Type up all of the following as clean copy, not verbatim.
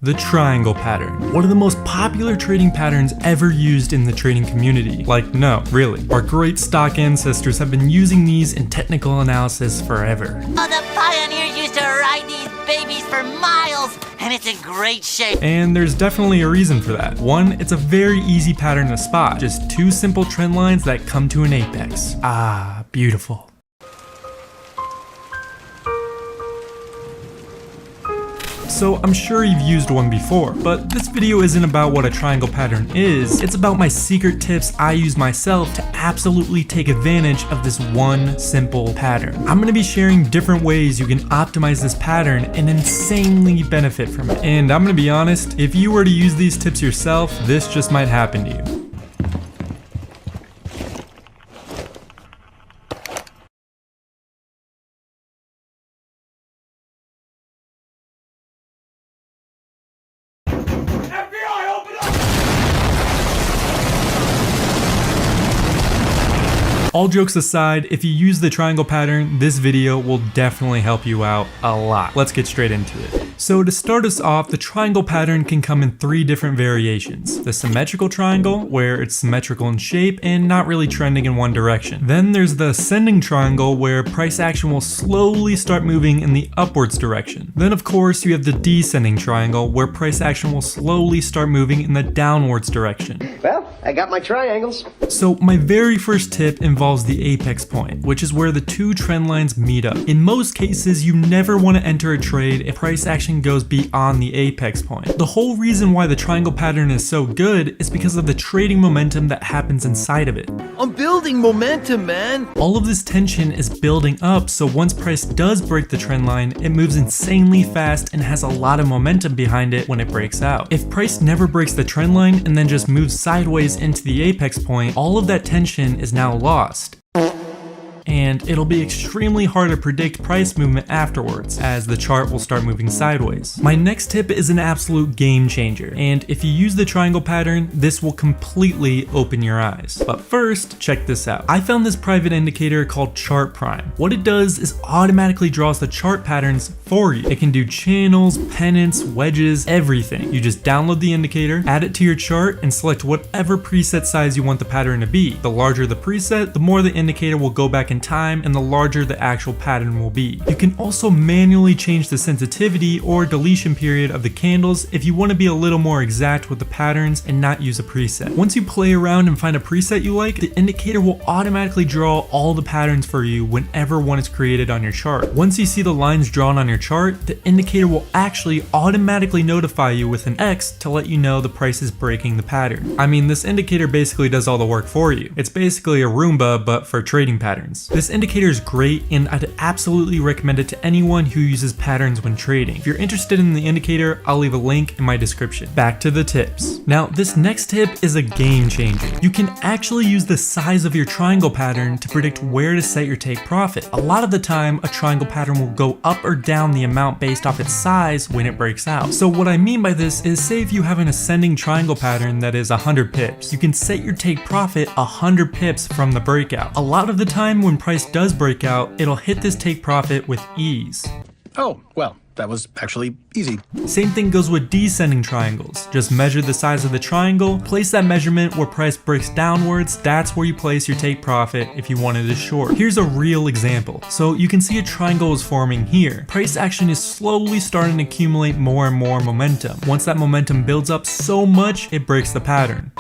The triangle pattern. One of the most popular trading patterns ever used in the trading community. Like, no, really. Our great stock ancestors have been using these in technical analysis forever. Oh, the pioneers used to ride these babies for miles, and it's in great shape. And there's definitely a reason for that. One, it's a very easy pattern to spot. Just two simple trend lines that come to an apex. Ah, beautiful. So I'm sure you've used one before, but this video isn't about what a triangle pattern is, it's about my secret tips I use myself to absolutely take advantage of this one simple pattern. I'm going to be sharing different ways you can optimize this pattern and insanely benefit from it. And I'm going to be honest, if you were to use these tips yourself, this just might happen to you. All jokes aside, if you use the triangle pattern, this video will definitely help you out a lot. Let's get straight into it. So to start us off, the triangle pattern can come in three different variations. The symmetrical triangle, where it's symmetrical in shape and not really trending in one direction. Then there's the ascending triangle, where price action will slowly start moving in the upwards direction. Then of course you have the descending triangle, where price action will slowly start moving in the downwards direction. Well, I got my triangles. So my very first tip involves the apex point, which is where the two trend lines meet up. In most cases, you never want to enter a trade if price action goes beyond the apex point. The whole reason why the triangle pattern is so good is because of the trading momentum that happens inside of it. I'm building momentum, man. All of this tension is building up, so once price does break the trend line, it moves insanely fast and has a lot of momentum behind it when it breaks out. If price never breaks the trend line and then just moves sideways into the apex point, all of that tension is now lost. And it'll be extremely hard to predict price movement afterwards, as the chart will start moving sideways. My next tip is an absolute game changer, and if you use the triangle pattern, this will completely open your eyes. But first, check this out. I found this private indicator called Chart Prime. What it does is automatically draws the chart patterns for you. It can do channels, pennants, wedges, everything. You just download the indicator, add it to your chart, and select whatever preset size you want the pattern to be. The larger the preset, the more the indicator will go back in time, and the larger the actual pattern will be. You can also manually change the sensitivity or deletion period of the candles if you want to be a little more exact with the patterns and not use a preset. Once you play around and find a preset you like, the indicator will automatically draw all the patterns for you whenever one is created on your chart. Once you see the lines drawn on your chart, the indicator will actually automatically notify you with an X to let you know the price is breaking the pattern. I mean, this indicator basically does all the work for you. It's basically a Roomba, but for trading patterns. This indicator is great, and I'd absolutely recommend it to anyone who uses patterns when trading. If you're interested in the indicator, I'll leave a link in my description. Back to the tips. Now, this next tip is a game changer. You can actually use the size of your triangle pattern to predict where to set your take profit. A lot of the time, a triangle pattern will go up or down the amount based off its size when it breaks out. So what I mean by this is, say if you have an ascending triangle pattern that is 100 pips, you can set your take profit 100 pips from the breakout. A lot of the time when price does break out, it'll hit this take profit with ease. Oh, well, that was actually easy. Same thing goes with descending triangles. Just measure the size of the triangle, place that measurement where price breaks downwards, that's where you place your take profit if you wanted to short. Here's a real example. So you can see a triangle is forming here. Price action is slowly starting to accumulate more and more momentum. Once that momentum builds up so much, it breaks the pattern.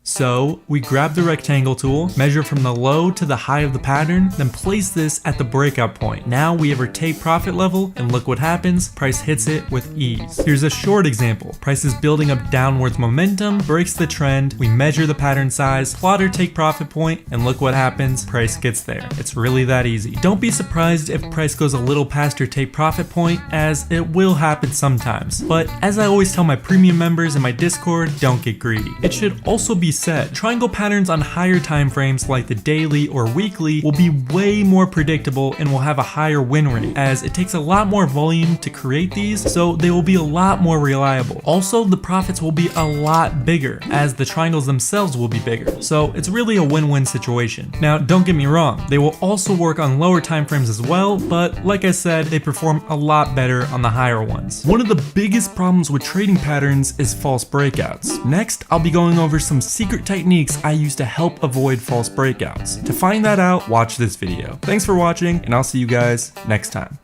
So we grab the rectangle tool, measure from the low to the high of the pattern, then place this at the breakout point. Now we have our take profit level, and look what happens, price hits it with ease. Here's a short example. Price is building up downwards momentum, breaks the trend, we measure the pattern size, plot our take profit point, and look what happens, price gets there. It's really that easy. Don't be surprised if price goes a little past your take profit point, as it will happen sometimes. But as I always tell my premium members in my Discord, don't get greedy. It should also also be said. Triangle patterns on higher time frames like the daily or weekly will be way more predictable and will have a higher win rate, as it takes a lot more volume to create these, so they will be a lot more reliable. Also, the profits will be a lot bigger, as the triangles themselves will be bigger, so it's really a win-win situation. Now, don't get me wrong, they will also work on lower time frames as well, but like I said, they perform a lot better on the higher ones. One of the biggest problems with trading patterns is false breakouts. Next, I'll be going over some secret techniques I use to help avoid false breakouts. To find that out, watch this video. Thanks for watching, and I'll see you guys next time.